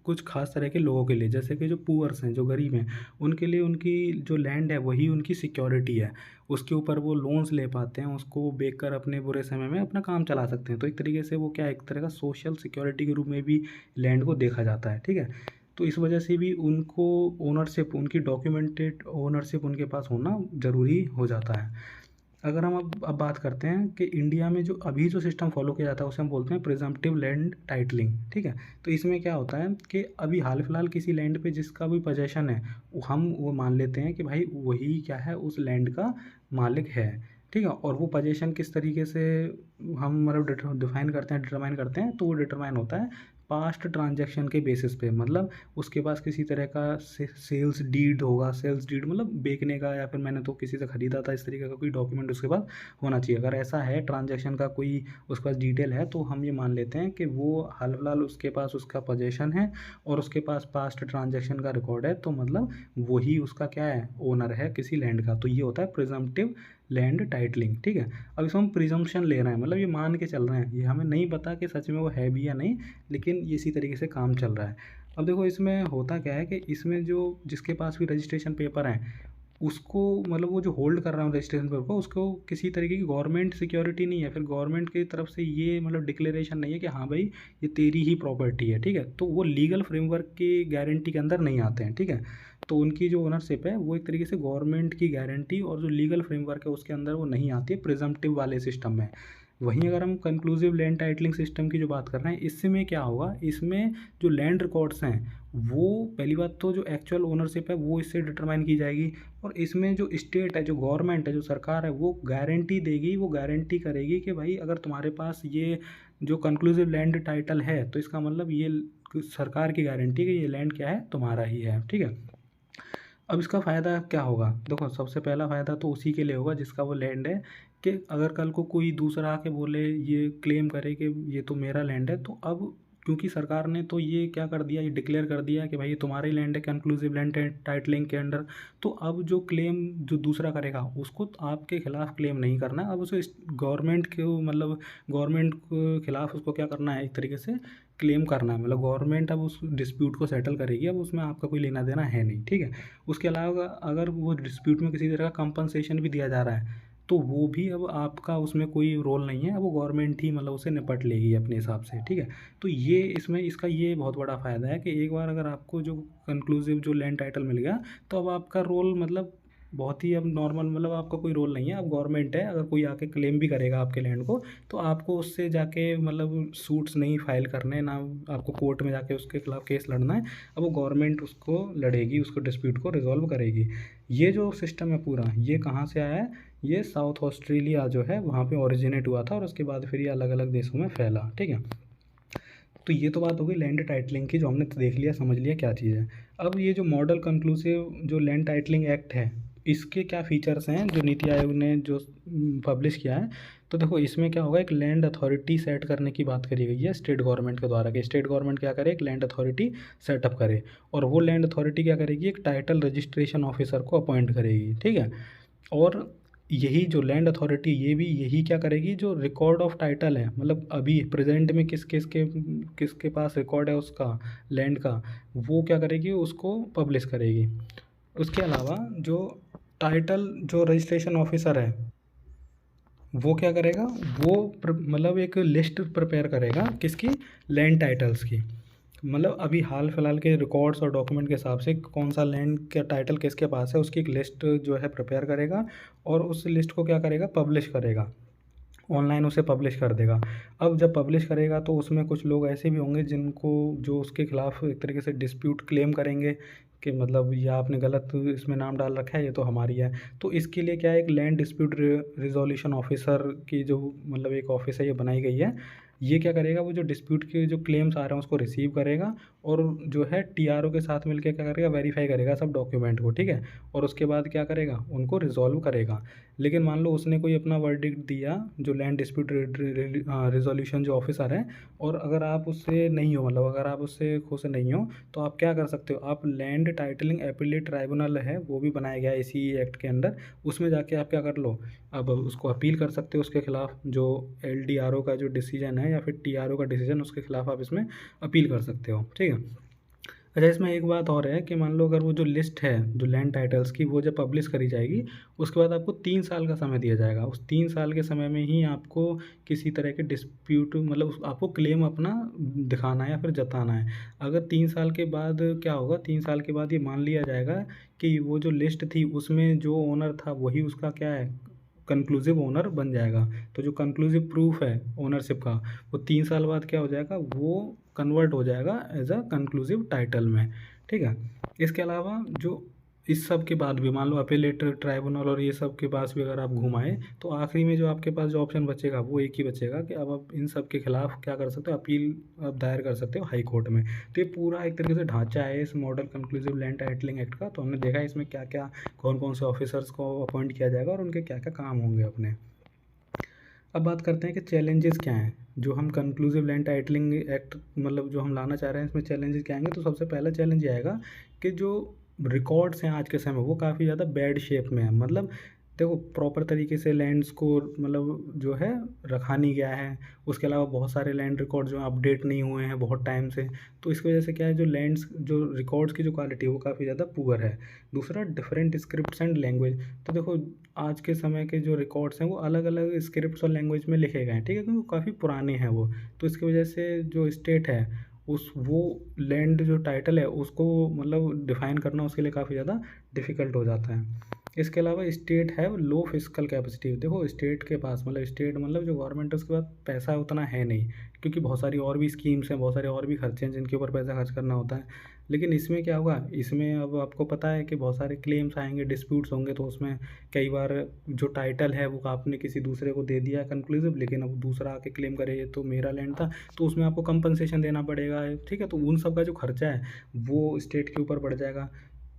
कुछ खास तरह के लोगों के लिए। जैसे कि जो पुअर्स हैं, जो गरीब हैं, उनके लिए उनकी जो लैंड है वही उनकी सिक्योरिटी है। उसके ऊपर वो लोन्स ले पाते हैं, उसको बेच कर अपने बुरे समय में अपना काम चला सकते हैं। तो एक तरीके से वो क्या है, एक तरह का सोशल सिक्योरिटी के रूप में भी लैंड को देखा जाता है, ठीक है। तो इस वजह से भी उनको ओनरशिप, उनकी डॉक्यूमेंटेड ओनरशिप उनके पास होना ज़रूरी हो जाता है। अगर हम अब बात करते हैं कि इंडिया में जो अभी जो सिस्टम फॉलो किया जाता है उसे हम बोलते हैं प्रिजम्पटिव लैंड टाइटलिंग, ठीक है। तो इसमें क्या होता है कि अभी हाल फिलहाल किसी लैंड पे जिसका भी पोजेशन है, हम वो मान लेते हैं कि भाई वही क्या है, उस लैंड का मालिक है, ठीक है। और वो पोजेशन किस तरीके से हम मतलब डिफाइन करते हैं, डिटरमाइन करते हैं, तो वो डिटरमाइन होता है पास्ट ट्रांजैक्शन के बेसिस पे, मतलब उसके पास किसी तरह का सेल्स डीड होगा, सेल्स डीड मतलब बेचने का, या फिर मैंने तो किसी से ख़रीदा था, इस तरीके का कोई डॉक्यूमेंट उसके पास होना चाहिए। अगर ऐसा है ट्रांजैक्शन का कोई उसके पास डिटेल है, तो हम ये मान लेते हैं कि वो हाल फिलहाल उसके पास उसका पोजेशन है और उसके पास पास्ट ट्रांजैक्शन का रिकॉर्ड है, तो मतलब वही उसका क्या है, ओनर है किसी लैंड का। तो ये होता है प्रिजम्पटिव लैंड टाइटलिंग। ठीक है, अब इसमें हम प्रिजम्पशन ले रहे हैं, मतलब ये मान के चल रहे हैं, ये हमें नहीं पता कि सच में वो है भी या नहीं, लेकिन ये इसी तरीके से काम चल रहा है। अब देखो इसमें होता क्या है कि इसमें जो जिसके पास भी रजिस्ट्रेशन पेपर हैं, उसको मतलब वो जो होल्ड कर रहा है रजिस्ट्रेशन पेपर को, उसको किसी तरीके की गवर्नमेंट सिक्योरिटी नहीं है, फिर गवर्नमेंट की तरफ से ये मतलब डिक्लेरेशन नहीं है कि हाँ भाई ये तेरी ही प्रॉपर्टी है। ठीक है, तो वो लीगल फ्रेमवर्क की गारंटी के अंदर नहीं आते हैं। ठीक है, तो उनकी जो ओनरशिप है वो एक तरीके से गवर्नमेंट की गारंटी और जो लीगल फ्रेमवर्क है उसके अंदर वो नहीं आती है प्रिजम्पटिव वाले सिस्टम में। वहीं अगर हम कंक्लूसिव लैंड टाइटलिंग सिस्टम की जो बात कर रहे हैं, इसमें क्या होगा, इसमें जो लैंड रिकॉर्ड्स हैं वो पहली बात तो जो एक्चुअल ओनरशिप है वो इससे डिटरमाइन की जाएगी, और इसमें जो स्टेट है, जो गवर्नमेंट है, जो सरकार है, वो गारंटी देगी, वो गारंटी करेगी कि भाई अगर तुम्हारे पास ये जो कंक्लूसिव लैंड टाइटल है, तो इसका मतलब ये सरकार की गारंटी है कि ये लैंड क्या है, तुम्हारा ही है। ठीक है, अब इसका फ़ायदा क्या होगा, देखो सबसे पहला फ़ायदा तो उसी के लिए होगा जिसका वो लैंड है, कि अगर कल को कोई दूसरा आके बोले, ये क्लेम करे कि ये तो मेरा लैंड है, तो अब क्योंकि सरकार ने तो ये क्या कर दिया, ये डिक्लेयर कर दिया कि भाई ये तुम्हारा ही लैंड है कंक्लूसिव लैंड टाइटलिंग के अंडर, तो अब जो क्लेम जो दूसरा करेगा उसको तो आपके खिलाफ क्लेम नहीं करना है, अब उसे गवर्नमेंट के मतलब गवर्नमेंट के खिलाफ उसको क्या करना है, एक तरीके से क्लेम करना है, मतलब गवर्नमेंट अब उस डिस्प्यूट को सेटल करेगी, अब उसमें आपका कोई लेना देना है नहीं। ठीक है, उसके अलावा अगर वो डिस्प्यूट में किसी तरह का कंपनसेशन भी दिया जा रहा है, तो वो भी अब आपका उसमें कोई रोल नहीं है, अब वो गवर्नमेंट ही मतलब उसे निपट लेगी अपने हिसाब से। ठीक है, तो ये इसमें इसका ये बहुत बड़ा फ़ायदा है कि एक बार अगर आपको जो कंक्लूसिव जो लैंड टाइटल मिल गया, तो अब आपका रोल मतलब बहुत ही अब नॉर्मल, मतलब आपका कोई रोल नहीं है, अब गवर्नमेंट है, अगर कोई आके क्लेम भी करेगा आपके लैंड को, तो आपको उससे जाके मतलब सूट्स नहीं फाइल करने, ना आपको कोर्ट में जाके उसके खिलाफ केस लड़ना है, अब वो गवर्नमेंट उसको लड़ेगी, उसको डिस्प्यूट को रिजॉल्व करेगी। ये जो सिस्टम है पूरा, ये कहाँ से आया है, ये साउथ ऑस्ट्रेलिया जो है वहाँ पे ओरिजिनेट हुआ था, और उसके बाद फिर ये अलग अलग देशों में फैला। ठीक है, तो ये तो बात हो गई लैंड टाइटलिंग की, जो हमने देख लिया समझ लिया क्या चीज़ है। अब ये जो मॉडल कंक्लूसिव जो लैंड टाइटलिंग एक्ट है, इसके क्या फीचर्स हैं जो नीति आयोग ने जो पब्लिश किया है, तो देखो इसमें क्या होगा, एक लैंड अथॉरिटी सेट करने की बात करी गई है स्टेट गवर्नमेंट के द्वारा, कि स्टेट गवर्नमेंट क्या करे, एक लैंड अथॉरिटी सेटअप करे, और वो लैंड अथॉरिटी क्या करेगी, एक टाइटल रजिस्ट्रेशन ऑफिसर को अपॉइंट करेगी। ठीक है, और यही जो लैंड अथॉरिटी ये भी यही क्या करेगी, जो रिकॉर्ड ऑफ टाइटल है, मतलब अभी प्रेजेंट में किसके पास रिकॉर्ड है उसका लैंड का, वो क्या करेगी, उसको पब्लिश करेगी। उसके अलावा जो टाइटल जो रजिस्ट्रेशन ऑफिसर है, वो क्या करेगा, वो मतलब एक लिस्ट प्रिपेयर करेगा किसकी, लैंड टाइटल्स की, मतलब अभी हाल फिलहाल के रिकॉर्ड्स और डॉक्यूमेंट के हिसाब से कौन सा लैंड का टाइटल किसके पास है, उसकी एक लिस्ट जो है प्रिपेयर करेगा, और उस लिस्ट को क्या करेगा, पब्लिश करेगा, ऑनलाइन उसे पब्लिश कर देगा। अब जब पब्लिश करेगा तो उसमें कुछ लोग ऐसे भी होंगे जिनको जो उसके खिलाफ एक तरीके से डिस्प्यूट क्लेम करेंगे कि मतलब ये आपने गलत इसमें नाम डाल रखा है, ये तो हमारी है। तो इसके लिए क्या है, एक लैंड डिस्प्यूट रिजोल्यूशन ऑफिसर की जो मतलब एक ऑफिस है ये बनाई गई है। ये क्या करेगा, वो जो डिस्प्यूट के जो क्लेम्स आ रहे हैं उसको रिसीव करेगा, और जो है टीआरओ के साथ मिलकर क्या करेगा, वेरीफाई करेगा सब डॉक्यूमेंट को। ठीक है, और उसके बाद क्या करेगा, उनको रिजॉल्व करेगा। लेकिन मान लो उसने कोई अपना वर्डिक्ट दिया, जो लैंड डिस्प्यूट रिजोल्यूशन जो ऑफिसर है, और अगर आप उससे नहीं हो, मतलब अगर आप उससे खुश नहीं हो, तो आप क्या कर सकते हो, आप लैंड टाइटलिंग अपीलेट ट्राइब्यूनल है, वो भी बनाया गया है इसी एक्ट के अंदर, उसमें जाके आप क्या कर लो, अब उसको अपील कर सकते हो उसके खिलाफ, जो एलडीआरओ का जो डिसीजन है या फिर टीआरओ का डिसीजन, उसके खिलाफ आप इसमें अपील कर सकते हो। ठीक है, अच्छा इसमें एक बात और है कि मान लो अगर वो जो लिस्ट है जो लैंड टाइटल्स की, वो जब पब्लिश करी जाएगी, उसके बाद आपको 3 साल का समय दिया जाएगा। उस 3 साल के समय में ही आपको किसी तरह के डिस्प्यूट मतलब आपको क्लेम अपना दिखाना है या फिर जताना है। अगर 3 साल के बाद क्या होगा, 3 साल के बाद ये मान लिया जाएगा कि वो जो लिस्ट थी उसमें जो ओनर था वही उसका क्या है, कंक्लूसिव ओनर बन जाएगा। तो जो कंक्लूसिव प्रूफ है ओनरशिप का, वो 3 साल बाद क्या हो जाएगा, वो कन्वर्ट हो जाएगा एज अ कंक्लूसिव टाइटल में। ठीक है, इसके अलावा जो इस सब के बाद भी मान लो अपीलेट ट्राइब्यूनल और ये सब के पास भी अगर आप घुमाएं, तो आखिरी में जो आपके पास जो ऑप्शन बचेगा वो एक ही बचेगा कि अब आप इन सब के खिलाफ क्या कर सकते हो, अपील आप दायर कर सकते हो हाई कोर्ट में। तो ये पूरा एक तरीके से ढांचा है इस model conclusive land titling act का। तो हमने देखा इसमें क्या क्या, कौन कौन से ऑफिसर्स को अपॉइंट किया जाएगा और उनके क्या क्या काम होंगे अपने। अब बात करते हैं कि चैलेंजेस क्या हैं जो हम कंक्लूसिव लैंड टाइटलिंग एक्ट मतलब जो हम लाना चाह रहे हैं इसमें चैलेंजेस क्या आएंगे। तो सबसे पहला चैलेंज ये आएगा कि जो रिकॉर्ड्स हैं आज के समय वो काफ़ी ज़्यादा बैड शेप में है। मतलब देखो प्रॉपर तरीके से लैंड्स को मतलब जो है रखा नहीं गया है। उसके अलावा बहुत सारे लैंड रिकॉर्ड जो अपडेट नहीं हुए हैं बहुत टाइम से। तो इसकी वजह से क्या है, जो लैंड्स जो रिकॉर्ड्स की जो क्वालिटी है वो काफ़ी ज़्यादा पुअर है। दूसरा डिफरेंट स्क्रिप्ट्स एंड लैंग्वेज। तो देखो आज के समय के जो रिकॉर्ड्स हैं वो अलग अलग स्क्रिप्ट्स और लैंग्वेज में लिखे गए हैं, ठीक है, क्योंकि वो काफ़ी पुराने हैं वो। तो इसकी वजह से जो स्टेट है उस वो लैंड जो टाइटल है उसको मतलब डिफ़ाइन करना उसके लिए काफ़ी ज़्यादा डिफ़िकल्ट हो जाता है। इसके अलावा स्टेट है लो फिजिकल कैपेसिटी। देखो स्टेट के पास मतलब स्टेट मतलब जो गवर्नमेंट है उसके पास पैसा उतना है नहीं, क्योंकि बहुत सारी और भी स्कीम्स हैं, बहुत सारे और भी खर्चे हैं जिनके ऊपर पैसा खर्च करना होता है। लेकिन इसमें क्या होगा, इसमें अब आपको पता है कि बहुत सारे क्लेम्स आएंगे, डिस्प्यूट्स होंगे। तो उसमें कई बार जो टाइटल है वो आपने किसी दूसरे को दे दिया कंक्लूसिव, लेकिन अब दूसरा आके क्लेम करे ये तो मेरा लैंड था, तो उसमें आपको कंपनसेशन देना पड़ेगा, ठीक है। तो उन सब का जो खर्चा है वो स्टेट के ऊपर बढ़ जाएगा।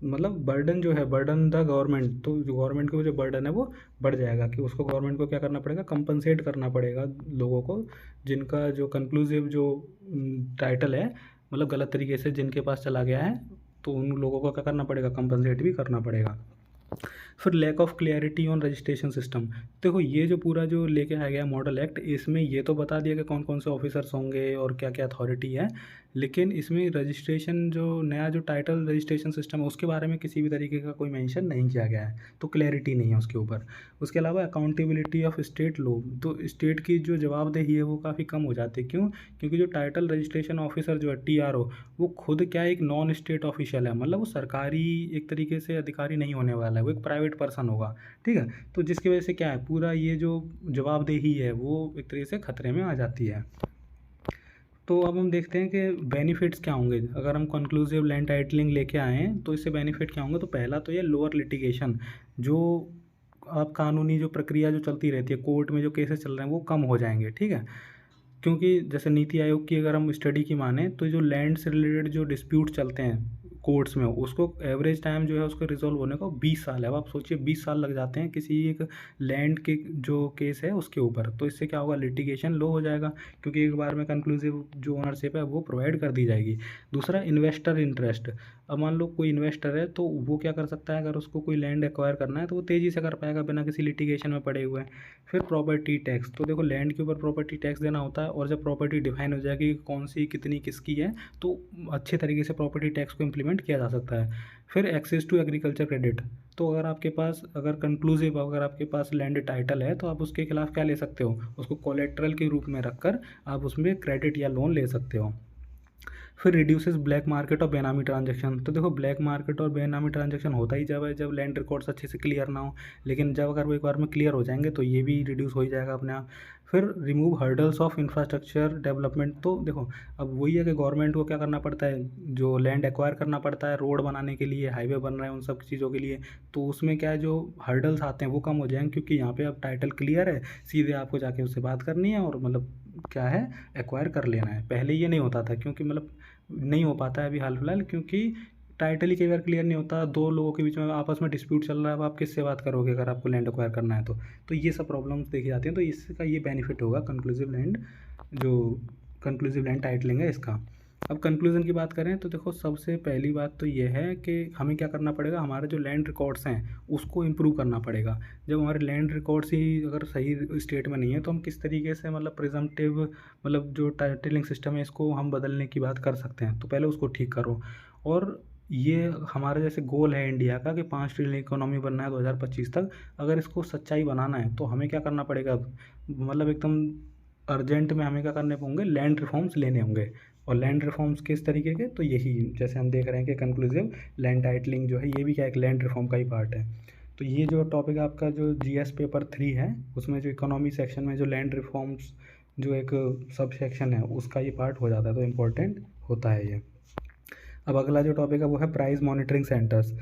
मतलब बर्डन जो है, बर्डन द गवर्नमेंट, तो जो गवर्नमेंट का जो बर्डन है वो बढ़ जाएगा कि उसको गवर्नमेंट को क्या करना पड़ेगा, कंपनसेट करना पड़ेगा लोगों को जिनका जो कंक्लूसिव जो टाइटल है मतलब गलत तरीके से जिनके पास चला गया है। तो उन लोगों को क्या करना पड़ेगा, कंपनसेट भी करना पड़ेगा। फिर lack of clarity on registration system. देखो ये जो पूरा जो लेके आ गया मॉडल एक्ट, इसमें ये तो बता दिया कि कौन कौन से ऑफिसर्स होंगे और क्या क्या अथॉरिटी है, लेकिन इसमें रजिस्ट्रेशन जो नया जो टाइटल रजिस्ट्रेशन सिस्टम है उसके बारे में किसी भी तरीके का कोई मेंशन नहीं किया गया है। तो क्लैरिटी नहीं है उसके ऊपर। उसके अलावा अकाउंटेबिलिटी ऑफ स्टेट लॉ, तो स्टेट की जो जवाबदेही है वो काफ़ी कम हो जाती है। क्यों? क्योंकि जो टाइटल रजिस्ट्रेशन ऑफिसर जो है TRO, वो खुद क्या एक नॉन स्टेट ऑफिशियल है। मतलब वो सरकारी एक तरीके से अधिकारी नहीं होने वाला है, वो एक प्राइवेट पर्सन होगा, ठीक है। तो जिसकी वजह से क्या है, पूरा ये जो जवाबदेही है वो एक तरीके से खतरे में आ जाती है। तो अब हम देखते हैं कि बेनिफिट्स क्या होंगे अगर हम कंक्लूसिव लैंड टाइटलिंग लेके आए हैं। तो इससे बेनिफिट क्या होंगे, तो पहला तो ये लोअर लिटिगेशन, जो आप कानूनी जो प्रक्रिया जो चलती रहती है कोर्ट में जो केसेस चल रहे हैं वो कम हो जाएंगे, ठीक है। क्योंकि जैसे नीति आयोग की अगर हम स्टडी की माने तो जो लैंड से रिलेटेड जो डिस्प्यूट चलते हैं कोर्ट्स में उसको एवरेज टाइम जो है उसको रिजॉल्व होने को 20 साल है। अब आप सोचिए 20 साल लग जाते हैं किसी एक लैंड के जो केस है उसके ऊपर। तो इससे क्या होगा, लिटिगेशन लो हो जाएगा क्योंकि एक बार में कंक्लूसिव जो ओनरशिप है वो प्रोवाइड कर दी जाएगी। दूसरा इन्वेस्टर इंटरेस्ट। अब मान लो कोई इन्वेस्टर है तो वो क्या कर सकता है, अगर उसको कोई लैंड एक्वायर करना है तो वो तेज़ी से कर पाएगा बिना किसी लिटिगेशन में पड़े हुए। फिर प्रॉपर्टी टैक्स। तो देखो लैंड के ऊपर प्रॉपर्टी टैक्स देना होता है और जब प्रॉपर्टी डिफाइन हो जाएगी कौन सी कितनी किसकी है तो अच्छे तरीके से प्रॉपर्टी टैक्स को इम्प्लीमेंट किया जा सकता है। फिर एक्सेस टू एग्रीकल्चर क्रेडिट। तो अगर आपके पास अगर कंक्लूसिव अगर आपके पास लैंड टाइटल है तो आप उसके खिलाफ क्या ले सकते हो, उसको कोलेट्रल के रूप में रखकर आप उसमें क्रेडिट या लोन ले सकते हो। फिर रिड्यूसेस ब्लैक मार्केट और बेनामी ट्रांजैक्शन। तो देखो ब्लैक मार्केट और बेनामी ट्रांजैक्शन होता ही जब है जब लैंड रिकॉर्ड्स अच्छे से क्लियर ना हो, लेकिन जब अगर वो एक बार में क्लियर हो जाएंगे तो ये भी रिड्यूस हो ही जाएगा अपने आप। फिर remove hurdles of infrastructure development. तो देखो अब वही है कि गवर्नमेंट को क्या करना पड़ता है, जो लैंड एक्वायर करना पड़ता है रोड बनाने के लिए, हाईवे बन रहे हैं उन सब चीज़ों के लिए। तो उसमें क्या है जो हर्डल्स आते हैं वो कम हो जाएंगे क्योंकि यहाँ पे अब टाइटल क्लियर है, सीधे आपको जाके उससे बात करनी है और मतलब क्या है एक्वायर कर लेना है। पहले ये नहीं होता था क्योंकि मतलब नहीं हो पाता है अभी हाल फिलहाल, क्योंकि टाइटल ही कई बार क्लियर नहीं होता, दो लोगों के बीच में आपस में डिस्प्यूट चल रहा है। अब आप किससे बात करोगे अगर आपको लैंड एक्वायर करना है तो ये सब प्रॉब्लम्स देखी जाती हैं। तो इसका ये बेनिफिट होगा कंक्लूसिव लैंड जो कंक्लूसिव लैंड टाइटलिंग है इसका। अब कंक्लूजन की बात करें तो देखो सबसे पहली बात तो ये है कि हमें क्या करना पड़ेगा, हमारे जो लैंड रिकॉर्ड्स हैं उसको इम्प्रूव करना पड़ेगा। जब हमारे लैंड रिकॉर्ड्स ही अगर सही स्टेट में नहीं है तो हम किस तरीके से मतलब प्रिजम्पटिव मतलब जो टाइटलिंग सिस्टम है इसको हम बदलने की बात कर सकते हैं। तो पहले उसको ठीक करो। और ये हमारा जैसे गोल है इंडिया का कि 5 ट्रिलियन इकोनॉमी बनना है 2025 तक। अगर इसको सच्चाई बनाना है तो हमें क्या करना पड़ेगा, मतलब एकदम अर्जेंट में हमें क्या करने होंगे, लैंड रिफॉर्म्स लेने होंगे। और लैंड रिफॉर्म्स किस तरीके के, तो यही जैसे हम देख रहे हैं कि कंक्लूसिव लैंड टाइटलिंग जो है ये भी क्या एक लैंड रिफॉर्म का ही पार्ट है। तो ये जो टॉपिक आपका जो GS पेपर 3 है उसमें जो इकोनॉमी सेक्शन में जो लैंड रिफॉर्म्स जो एक सब सेक्शन है उसका ये पार्ट हो जाता है, तो इम्पोर्टेंट होता है ये। अब अगला जो टॉपिक है वो है प्राइस मॉनिटरिंग सेंटर्स।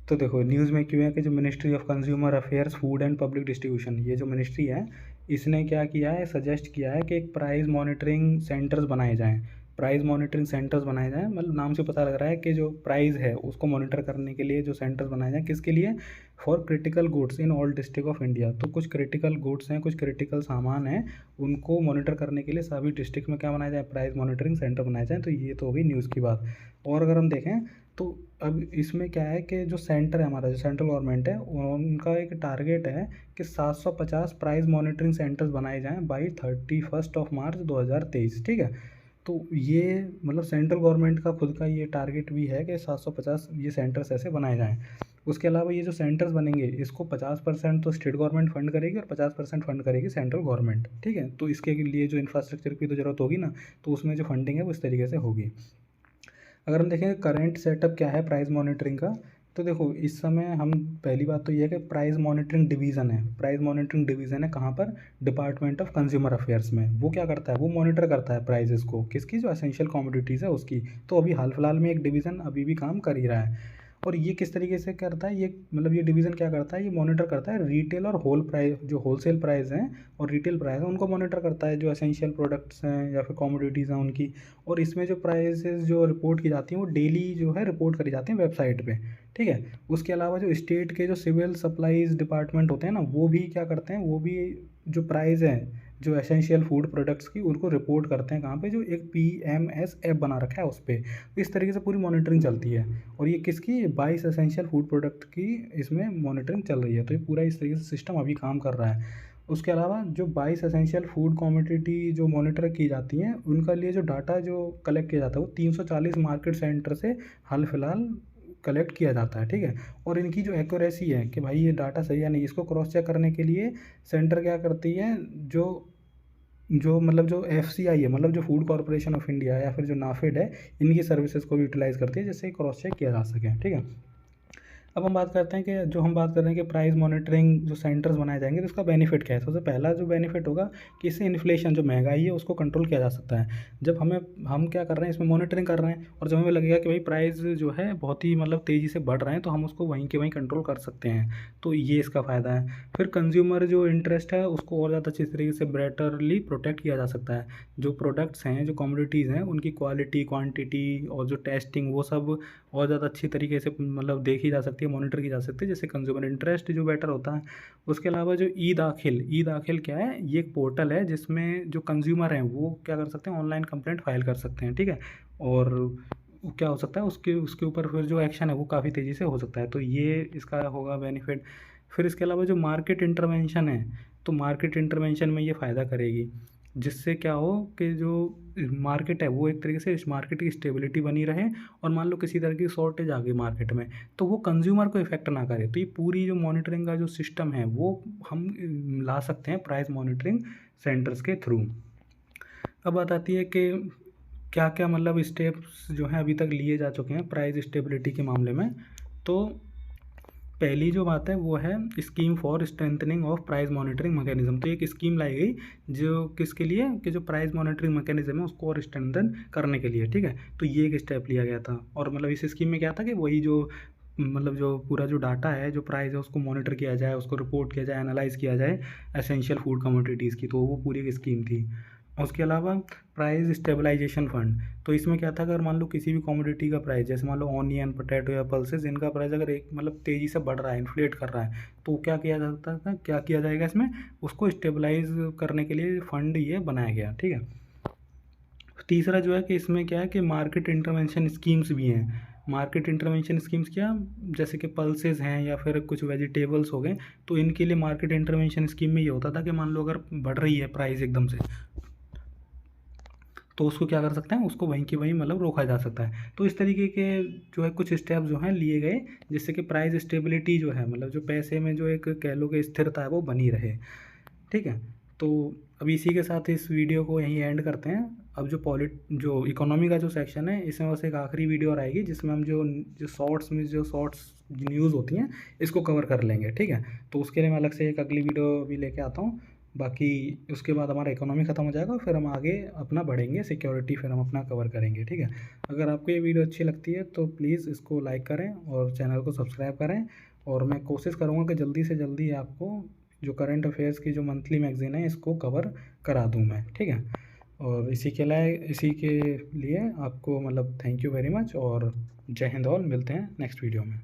तो देखो न्यूज़ में क्यों है कि जो ministry of consumer affairs food and public distribution, ये जो मिनिस्ट्री है इसने क्या किया है, सजेस्ट किया है कि एक प्राइस मॉनिटरिंग सेंटर्स बनाए जाएं। प्राइस मॉनिटरिंग सेंटर्स बनाए जाएं, मतलब नाम से पता लग रहा है कि जो प्राइस है उसको मॉनिटर करने के लिए जो सेंटर्स बनाए जाएं, किसके लिए, for critical goods in all district of India. तो कुछ क्रिटिकल गुड्स हैं, कुछ क्रिटिकल सामान हैं, उनको मॉनिटर करने के लिए सभी डिस्ट्रिक्ट में क्या बनाया जाए, प्राइस मॉनिटरिंग सेंटर बनाए जाएँ। तो ये तो होगी न्यूज़ की बात। और अगर हम देखें तो अब इसमें क्या है कि जो सेंटर है हमारा, जो सेंट्रल गवर्नमेंट है, उनका एक टारगेट है कि 750 प्राइस मॉनिटरिंग सेंटर्स बनाए जाएं बाई 31 मार्च 2023। ठीक है, तो ये मतलब सेंट्रल गवर्नमेंट का खुद का ये टारगेट भी है कि 750 ये सेंटर्स ऐसे बनाए जाएं। उसके अलावा ये जो सेंटर्स बनेंगे इसको 50% तो स्टेट गवर्नमेंट फंड करेगी और 50% फंड करेगी सेंट्रल गवर्नमेंट। ठीक है, तो इसके लिए जो इंफ्रास्ट्रक्चर की तो ज़रूरत होगी ना, तो उसमें जो फंडिंग है वो इस तरीके से होगी। अगर हम देखें करंट सेटअप क्या है प्राइस मॉनिटरिंग का, तो देखो इस समय हम, पहली बात तो ये है कि प्राइस मॉनिटरिंग डिवीज़न है। प्राइस मॉनिटरिंग डिवीज़न है कहाँ पर, डिपार्टमेंट ऑफ कंज्यूमर अफेयर्स में। वो क्या करता है, वो मॉनिटर करता है प्राइजेस को, किसकी, जो एसेंशियल कमोडिटीज़ है उसकी। तो अभी हाल फिलहाल में एक डिवीज़न अभी भी काम कर ही रहा है। और ये किस तरीके से करता है, ये मतलब ये डिवीज़न क्या करता है, ये मॉनिटर करता है रिटेल और होल प्राइस, जो होलसेल प्राइस हैं और रिटेल प्राइस है उनको मॉनिटर करता है, जो एसेंशियल प्रोडक्ट्स हैं या फिर कमोडिटीज़ हैं उनकी। और इसमें जो प्राइसेस जो रिपोर्ट की जाती हैं वो डेली जो है रिपोर्ट करी जाती हैं वेबसाइट पे। ठीक है, उसके अलावा जो स्टेट के जो सिविल सप्लाईज डिपार्टमेंट होते हैं ना, वो भी क्या करते हैं, वो भी जो प्राइस है जो एसेंशियल फूड प्रोडक्ट्स की उनको रिपोर्ट करते हैं कहाँ पे, जो एक PMS ऐप बना रखा है उस पर। इस तरीके से पूरी मॉनिटरिंग चलती है। और ये किसकी, 22 एसेंशियल फूड प्रोडक्ट की इसमें मॉनिटरिंग चल रही है। तो ये पूरा इस तरीके से सिस्टम अभी काम कर रहा है। उसके अलावा जो 22 एसेंशियल फूड कमोडिटी जो मॉनिटर की जाती हैं उनका लिए जो डाटा जो कलेक्ट किया जाता है वो 340 मार्केट सेंटर से हाल फिलहाल कलेक्ट किया जाता है। ठीक है, और इनकी जो एक्यूरेसी है कि भाई ये डाटा सही है नहीं, इसको क्रॉस चेक करने के लिए सेंटर क्या करती है, जो जो मतलब जो FCI है, मतलब जो फूड कॉरपोरेशन ऑफ इंडिया या फिर जो नाफेड है, इनकी सर्विसेज को भी यूटिलाइज़ करती है जिससे क्रॉस चेक किया जा सके। ठीक है, अब हम बात करते हैं कि जो हम बात कर रहे हैं कि प्राइस मॉनिटरिंग जो सेंटर्स बनाए जाएंगे तो उसका बेनिफिट क्या है। सबसे पहला जो बेनिफिट होगा कि इससे इन्फ्लेशन, जो महंगाई है उसको कंट्रोल किया जा सकता है। जब हम क्या कर रहे हैं, इसमें मॉनिटरिंग कर रहे हैं और जब हमें लगेगा कि भाई प्राइस जो है बहुत ही मतलब तेज़ी से बढ़ रहे हैं तो हम उसको वहीं के वहीं कंट्रोल कर सकते हैं। तो ये इसका फ़ायदा है। फिर कंज्यूमर जो इंटरेस्ट है उसको और ज़्यादा अच्छी तरीके से बेटरली प्रोटेक्ट किया जा सकता है। जो प्रोडक्ट्स हैं, जो कमोडिटीज़ हैं, उनकी क्वालिटी, क्वांटिटी और जो टेस्टिंग, वो सब और ज़्यादा अच्छी तरीके से मतलब देखी जा सकती है, मॉनिटर की जा सकती है, जिससे कंज्यूमर इंटरेस्ट जो बेटर होता है। उसके अलावा जो ई दाखिल क्या है, ये एक पोर्टल है जिसमें जो कंज्यूमर हैं वो क्या कर सकते हैं, ऑनलाइन कंप्लेंट फाइल कर सकते हैं। ठीक है, और क्या हो सकता है उसके उसके ऊपर फिर जो एक्शन है वो काफ़ी तेज़ी से हो सकता है। तो ये इसका होगा बेनिफिट। फिर इसके अलावा जो मार्केट इंटरवेंशन है, तो मार्केट इंटरवेंशन में ये फ़ायदा करेगी, जिससे क्या हो कि जो मार्केट है वो एक तरीके से इस मार्केट की स्टेबिलिटी बनी रहे। और मान लो किसी तरह की शॉर्टेज आ गई मार्केट में तो वो कंज्यूमर को इफेक्ट ना करे। तो ये पूरी जो मॉनिटरिंग का जो सिस्टम है वो हम ला सकते हैं प्राइस मॉनिटरिंग सेंटर्स के थ्रू। अब बात आती है कि क्या क्या मतलब स्टेप्स जो हैं अभी तक लिए जा चुके हैं प्राइस स्टेबिलिटी के मामले में। तो पहली जो बात है वो है scheme for strengthening of price monitoring mechanism. तो एक स्कीम लाई गई जो किसके लिए, कि जो प्राइस मॉनिटरिंग मैकेनिज्म है उसको और स्ट्रेंथन करने के लिए। ठीक है, तो ये एक स्टेप लिया गया था। और मतलब इस स्कीम में क्या था कि वही जो मतलब जो पूरा जो डाटा है, जो प्राइस है, उसको मॉनिटर किया जाए, उसको रिपोर्ट किया जाए, एनालाइज किया जाए एसेंशियल फूड कमोडिटीज़ की। तो वो पूरी एक स्कीम थी। उसके अलावा प्राइस स्टेबलाइजेशन फंड, तो इसमें क्या था, अगर मान लो किसी भी कमोडिटी का प्राइस, जैसे मान लो ऑनियन, पोटैटो या पल्सेस, इनका प्राइस अगर एक मतलब तेज़ी से बढ़ रहा है, इन्फ्लेट कर रहा है, तो क्या किया जाता था, क्या किया जाएगा इसमें, उसको स्टेबलाइज करने के लिए फ़ंड ये बनाया गया। ठीक है, तीसरा जो है कि इसमें क्या है कि मार्केट इंटरवेंशन स्कीम्स भी हैं। मार्केट इंटरवेंशन स्कीम्स क्या, जैसे कि पल्सेस हैं या फिर कुछ वेजिटेबल्स हो गए, तो इनके लिए मार्केट इंटरवेंशन स्कीम में ये होता था कि मान लो अगर बढ़ रही है प्राइस एकदम से, तो उसको क्या कर सकते हैं, उसको वहीं की वहीं मतलब रोका जा सकता है। तो इस तरीके के जो है कुछ स्टेप जो हैं लिए गए, जिससे कि प्राइस स्टेबिलिटी जो है, मतलब जो पैसे में जो एक कह लो कि स्थिरता है वो बनी रहे। ठीक है, तो अब इसी के साथ इस वीडियो को यहीं एंड करते हैं। अब जो इकोनॉमी का जो सेक्शन है इसमें बस एक आखिरी वीडियो और आएगी जिसमें हम जो जो शॉर्ट्स न्यूज़ होती हैं इसको कवर कर लेंगे। ठीक है, तो उसके लिए मैं अलग से एक अगली वीडियो भी लेके आता हूँ। बाकी उसके बाद हमारा इकोनॉमी ख़त्म हो जाएगा, फिर हम आगे अपना बढ़ेंगे, सिक्योरिटी फिर हम अपना कवर करेंगे, ठीक है। अगर आपको ये वीडियो अच्छी लगती है तो प्लीज़ इसको लाइक करें और चैनल को सब्सक्राइब करें, और मैं कोशिश करूँगा कि जल्दी से जल्दी आपको जो करंट अफेयर्स की जो मंथली मैगज़ीन है इसको कवर करा दूँ मैं, ठीक है। और इसी के लिए आपको मतलब थैंक यू वेरी मच, और जय हिंद ऑल। मिलते हैं नेक्स्ट वीडियो में।